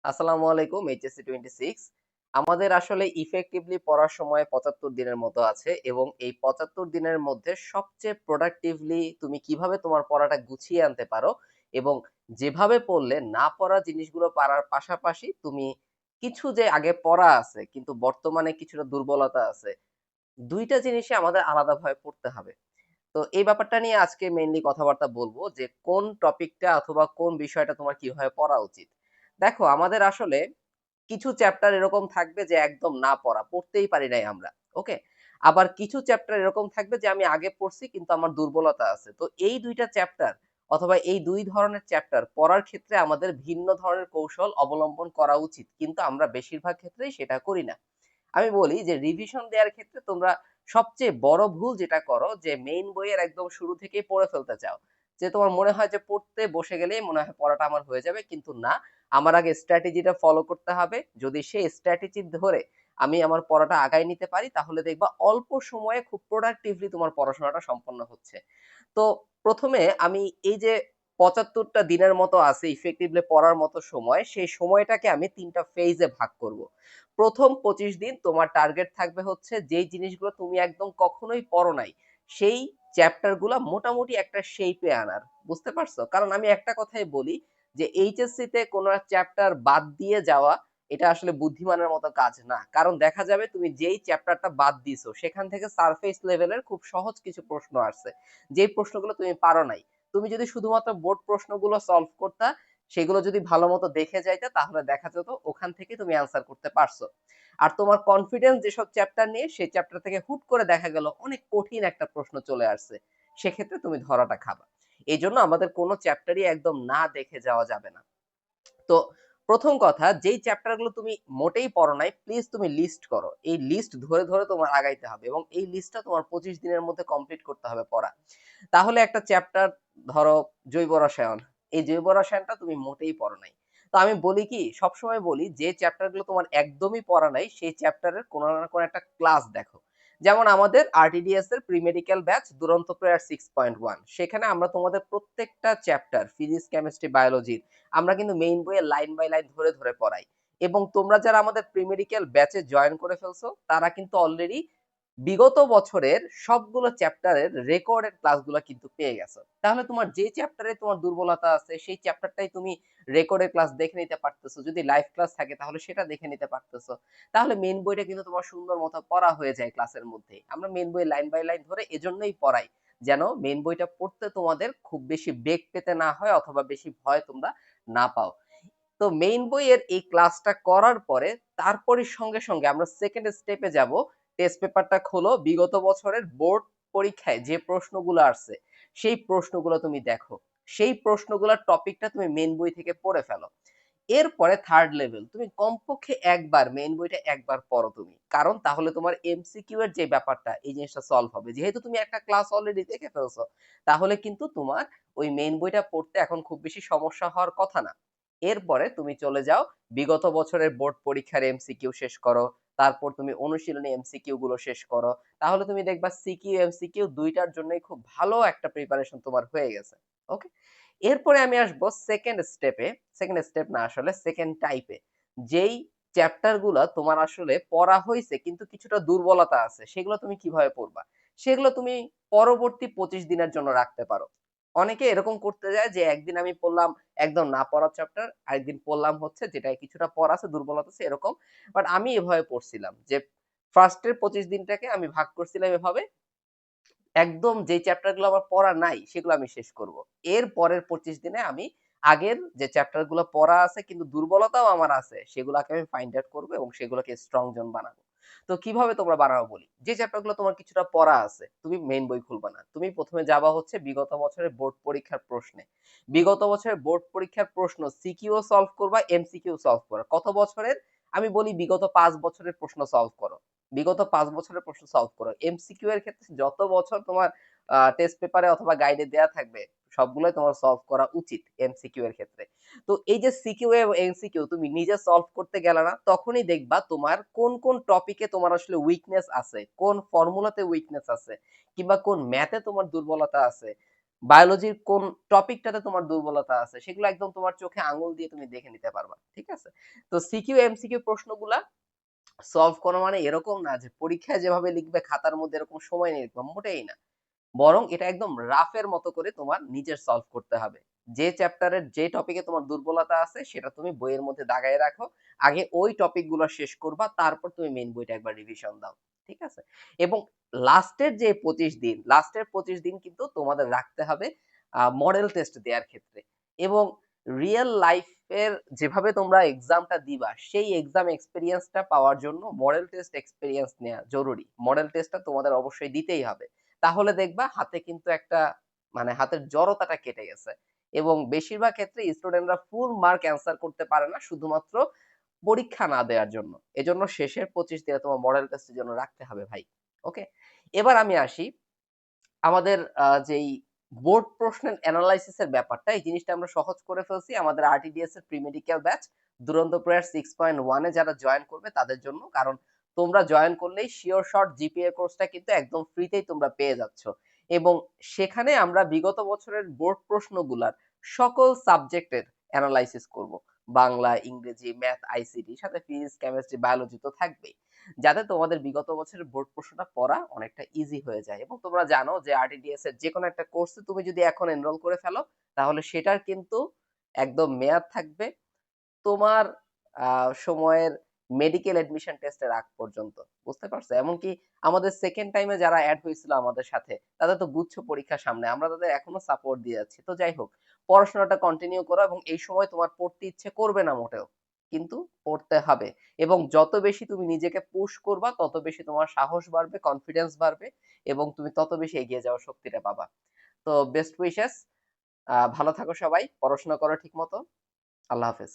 আসসালামু আলাইকুম এইচএসসি 26। আমাদের আসলে ইফেক্টিভলি পড়ার সময় ৭৫ দিনের মতো আছে এবং এই ৭৫ দিনের মধ্যে সবচেয়ে প্রোডাক্টিভলি তুমি কিভাবে তোমার পড়াটা গুছিয়ে আনতে পারো এবং যেভাবে পড়লে না পড়া জিনিসগুলো পারার পাশাপাশি তুমি কিছু যে আগে পড়া আছে কিন্তু বর্তমানে কিছুটা দুর্বলতা আছে, ২ টা জিনিসই আমাদের আলাদাভাবে পড়তে হবে। তো এই ব্যাপারটা নিয়ে আজকে মেইনলি কথাবার্তা বলব যে কোন টপিকটা অথবা কোন বিষয়টা তোমার কিভাবে পড়া উচিত। দেখো আমাদের আসলে কিছু চ্যাপ্টার এরকম থাকবে যে একদম না পড়া, পড়তেই পারি নাই আমরা। ওকে? আবার কিছু চ্যাপ্টার এরকম থাকবে যে আমি আগে পড়ছি কিন্তু আমার দুর্বলতা আছে। তো এই ২ টা চ্যাপ্টার অথবা এই ২ ধরনের চ্যাপ্টার পড়ার ক্ষেত্রে আমাদের ভিন্ন ধরনের কৌশল অবলম্বন করা উচিত। কিন্তু আমরা বেশিরভাগ ক্ষেত্রেই সেটা করি না। আমি বলি যে রিভিশন দেওয়ার ক্ষেত্রে তোমরা সবচেয়ে বড় ভুল যেটা করো যে মেইন বইয়ের একদম শুরু থেকেই পড়ে ফেলতে চাও। যে তোমার মনে হয় যে পড়তে বসে গেলেই মনে হয় পড়াটা আমার হয়ে যাবে। কিন্তু না, আমার আগে স্ট্র্যাটেজিটা ফলো করতে হবে। যদি সেই স্ট্র্যাটেজি ধরে আমি আমার পড়াটা আগায় নিতে পারি তাহলে দেখবা অল্প সময়ে খুব প্রোডাক্টিভলি তোমার পড়াশোনাটা সম্পন্ন হচ্ছে। তো ১ম এ আমি এই যে ৭৫ টা দিনের মতো আছে ইফেক্টিভলি পড়ার মতো সময়, সেই সময়টাকে আমি ৩ টা ফেইজে ভাগ করব। ১ম ২৫ দিন তোমার টার্গেট থাকবে হচ্ছে যেই জিনিসগুলো তুমি একদম কখনোই পড়ো নাই, সেই চ্যাপ্টার গুলা মোটামুটি একটা শেইপে আনার। বুঝতে পারছো? কারণ আমি একটা কথাই বলি যে এইচএসসি তে কোনো চ্যাপ্টার বাদ দিয়ে যাওয়া এটা আসলে বুদ্ধিমানের মতো কাজ না। কারণ দেখা যাবে তুমি যেই চ্যাপ্টারটা বাদ দিছো সেখান থেকে সারফেস লেভেলের খুব সহজ কিছু প্রশ্ন আসছে। যেই প্রশ্নগুলো তুমি পারো নাই। তুমি যদি শুধুমাত্র বোর্ড প্রশ্নগুলো সলভ করতা, সেগুলো যদি ভালোমতো দেখে যাইতা তাহলে দেখা যেত ওখান থেকে তুমি অ্যান্সার করতে পারছো। আর তোমার কনফিডেন্স যেসব চ্যাপ্টার নিয়ে সেই চ্যাপ্টার থেকে হুট করে দেখা গেল অনেক কঠিন একটা প্রশ্ন চলে আসছে। সেক্ষেত্রে তুমি ধরাটা খাবা। এইজন্য আমাদের কোন চ্যাপ্টারই একদম না দেখে যাওয়া যাবে না। তো ১ম কথা যেই চ্যাপ্টার গুলো তুমি মোটেই পড়ো নাই প্লিজ তুমি লিস্ট করো। এই লিস্ট ধরে, ধরে তোমার আগাইতে হবে এবং এই লিস্টটা তোমার ২৫ দিনের মধ্যে কমপ্লিট করতে হবে পড়া। তাহলে একটা চ্যাপ্টার ধরো জৈব রসায়ন। এই জৈব রসায়নটা তুমি মোটেই পড়ো নাই। তো আমি বলি কি সবসময় বলি যে চ্যাপ্টার গুলো তোমার একদমই পড়া নাই সেই চ্যাপ্টারের কোন না কোন একটা ক্লাস দেখো। যেমন আমাদের আরটিডিএস এর প্রি মেডিকেল ব্যাচ দুরন্ত প্রেয়ার 6.1 সেখানে আমরা তোমাদের প্রত্যেকটা চ্যাপ্টার ফিজিক্স, কেমিস্ট্রি, বায়োলজি আমরা কিন্তু মেইন বইয়ে লাইন বাই লাইন ধরে, ধরে পড়াই। এবং তোমরা যারা আমাদের প্রি মেডিকেল ব্যাচে জয়েন করে ফেলছো তারা কিন্তু অলরেডি বিগত বছরের সবগুলো চ্যাপ্টারের রেকর্ডেড ক্লাসগুলো কিন্তু পেয়ে গেছো। তাহলে তোমার যে চ্যাপ্টারে তোমার দুর্বলতা আছে সেই চ্যাপ্টারটাই তুমি রেকর্ডেড ক্লাস দেখে নিতে পারতেছো। যদি লাইভ ক্লাস থাকে তাহলে সেটা দেখে নিতে পারতেছো। তাহলে মেইন বইটা কিন্তু তোমার সুন্দর মতো পড়া হয়ে যায় ক্লাসের মধ্যেই। আমরা মেইন বই লাইন বাই লাইন ধরে এজন্যই পড়াই। যেন মেইন বইটা পড়তে তোমাদের খুব বেশি বেগ পেতে না হয় অথবা বেশি ভয় তোমরা না পাও। তো মেইন বইয়ের এই ক্লাসটা করার পরে তারপরই সঙ্গে, সঙ্গে আমরা 2nd স্টেপে যাব। টেস্ট পেপারটা খোলো। বিগত বছরের বোর্ড পরীক্ষায় যে প্রশ্নগুলো আসছে, সেই প্রশ্নগুলো তুমি দেখো। সেই প্রশ্নগুলার টপিকটা তুমি মেইন বই থেকে পড়ে ফেলো। এরপরে 3rd লেভেল তুমি কমপক্ষে একবার মেইন বইটা একবার পড়ো তুমি। কারণ তাহলে তোমার এমসিকিউ এর যে ব্যাপারটা এই জিনিসটা সলভ হবে। যেহেতু তুমি একটা ক্লাস অলরেডি দেখে ফেলছো, তাহলে কিন্তু তোমার ওই মেইন বইটা পড়তে এখন খুব বেশি সমস্যা হওয়ার কথা না। এরপরে তুমি চলে যাও বিগত বছরের বোর্ড পরীক্ষার এমসিকিউ শেষ করো। তারপর তুমি অনুশীলনী এমসিকিউ গুলো শেষ করো। তাহলে তুমি দেখবা সিকিউ এমসিকিউ ২ টার জন্যই খুব ভালো একটা প্রিপারেশন তোমার হয়ে গেছে। ওকে? এরপরে আমি আসবো 2nd স্টেপে। 2nd স্টেপ না আসলে 2nd টাইপে। যেই চ্যাপ্টার গুলা তোমার আসলে পড়া হইছে কিন্তু কিছুটা দুর্বলতা আছে, সেগুলো তুমি কিভাবে পড়বা? সেগুলো তুমি পরবর্তী ২৫ দিনের জন্য রাখতে পারো। অনেকে এরকম করতে যায় যে একদিন আমি পড়লাম একদম না পড়া চ্যাপ্টার, আরেকদিন পড়লাম হচ্ছে যেটায় কিছুটা পড়া আছে, দুর্বলতা আছে এরকম। বাট আমি এভাবে পড়ছিলাম যে ফার্স্ট এর ২৫ দিনটাকে আমি ভাগ করছিলাম এভাবে একদম যে চ্যাপ্টার গুলো আমার পড়া নাই সেগুলো আমি শেষ করব। এর পরের ২৫ দিনে আমি আগের যে চ্যাপ্টার গুলো পড়া আছে কিন্তু দুর্বলতাও আমার আছে সেগুলাকে আমি ফাইন্ড আউট করব এবং সেগুলোকে স্ট্রং জোন বানাবো। তো কিভাবে তোমরা বানাবো বলি। যে চ্যাপ্টার গুলো তোমার কিছুটা পড়া আছে, তুমি মেইন বই খুলবা না। তুমি ১ম এ যাবা হচ্ছে বিগত বছরের বোর্ড পরীক্ষার প্রশ্নে। বিগত বছরের বোর্ড পরীক্ষার প্রশ্ন সিকিউ সলভ করবা, এমসিকিউ সলভ করবা। কত বছরের? আমি বলি বিগত ৫ বছরের প্রশ্ন সলভ করো। বিগত ৫ বছরের প্রশ্ন সলভ করো। এমসিকিউ এর ক্ষেত্রে যত বছর তোমার টেস্ট পেপারে অথবা গাইডে দেয়া থাকবে, সবগুলোই তোমার সলভ করা উচিত এমসিকিউ এর ক্ষেত্রে। তো এই যে সিকিউ এবং এমসিকিউ তুমি নিজে সলভ করতে গেলে না, তখনই দেখবা তোমার কোন, কোন টপিকে তোমার আসলে উইকনেস আছে, কোন ফর্মুলাতে উইকনেস আছে কিংবা কোন ম্যাথে তোমার দুর্বলতা আছে। বায়োলজির কোন টপিকটাতে তোমার দুর্বলতা আছে সেগুলো একদম তোমার চোখে আঙুল দিয়ে তুমি দেখে নিতে পারবা। ঠিক আছে? তো সিকিউ এমসিকিউ প্রশ্নগুলা সলভ করা মানে এরকম না যে পরীক্ষায় যেভাবে লিখবে খাতার মধ্যে এরকম সময় নিয়ে লিখবা, মোটেই না। বরং এটা একদম রাফের মতো করে তোমার নিজের সলভ করতে হবে। যে চ্যাপ্টারের যে টপিকে তোমার দুর্বলতা আছে সেটা তুমি বইয়ের মধ্যে দাগায় রাখো। আগে ওই টপিক গুলো শেষ করবা, তারপর তুমি মেইন বইটা একবার রিভিশন দাও। ঠিক আছে? এবং লাস্টের 25 দিন কিন্তু তোমাদের রাখতে হবে মডেল টেস্ট দেওয়ার ক্ষেত্রে। এবং রিয়েল লাইফের যেভাবে তোমরা এক্সামটা দিবা সেই এক্সাম এক্সপেরিয়েন্সটা পাওয়ার জন্য মডেল টেস্ট এক্সপেরিয়েন্স নেওয়া জরুরি। মডেল টেস্টটা তোমাদের অবশ্যই দিতেই হবে। তাহলে দেখবা হাতে কিন্তু একটা মানে হাতের জড়তাটা কেটে গেছে। এবং বেশিরভাগ ক্ষেত্রে স্টুডেন্টরা ফুল মার্ক অ্যান্সার করতে পারে না শুধুমাত্র পরীক্ষা না দেওয়ার জন্য। এজন্য শেষের 25 দিনে তোমার মডেল টেস্টের জন্য রাখতে হবে ভাই। ওকে? এবার আমি আসি আমাদের যেই বোর্ড প্রশ্নের এনালাইসিস এর ব্যাপারটা, এই জিনিসটা আমরা সহজ করে ফেলছি আমাদের আরটিডিএস এর প্রি মেডিকেল ব্যাচ দুরন্ত প্রয়ার 6.1 এ যারা জয়েন করবে তাদের জন্য। কারণ তোমরা জয়েন করলেই শিওর শর্ট জিপিএ কোর্সটা কিন্তু একদম ফ্রিতেই তোমরা পেয়ে যাচ্ছ। এবং সেখানে আমরা বিগত বছরের বোর্ড প্রশ্নগুলার সকল সাবজেক্টের অ্যানালাইসিস করব। বাংলা, ইংরেজি, ম্যাথ, আইসিটি সাথে ফিজিক্স, কেমিস্ট্রি, বায়োলজি তো থাকবেই। যাতে তোমাদের বিগত বছরের বোর্ড প্রশ্নটা পড়া অনেকটা ইজি হয়ে যায়। এবং তোমরা জানো যে আরটিডিএস এর যেকোনো একটা কোর্সে তুমি যদি এখন এনরোল করে ফেলো তাহলে সেটার কিন্তু একদম মেয়াদ থাকবে তোমার সময়ের মেডিকেল এডমিশন টেস্টের আগ পর্যন্ত। বুঝতে পারছো? এমনকি আমাদের সেকেন্ড টাইমে যারা এড হয়েছিল আমাদের সাথে তাদের তো গুচ্ছ পরীক্ষা সামনে, আমরা তাদের এখনো সাপোর্ট দিয়ে যাচ্ছি। তো যাই হোক, পড়াশোনাটা কন্টিনিউ করো এবং এই সময় তোমার পড়তে ইচ্ছে করবে না মোটেও, কিন্তু পড়তে হবে। এবং যত বেশি তুমি নিজেকে পুশ করবা তত বেশি তোমার সাহস বাড়বে, কনফিডেন্স বাড়বে এবং তুমি তত বেশি এগিয়ে যাওয়ার শক্তিটা পাবা। তো বেস্ট উইশেস, ভালো থাকো সবাই, পড়াশোনা করো ঠিক মতো। আল্লাহ হাফেজ।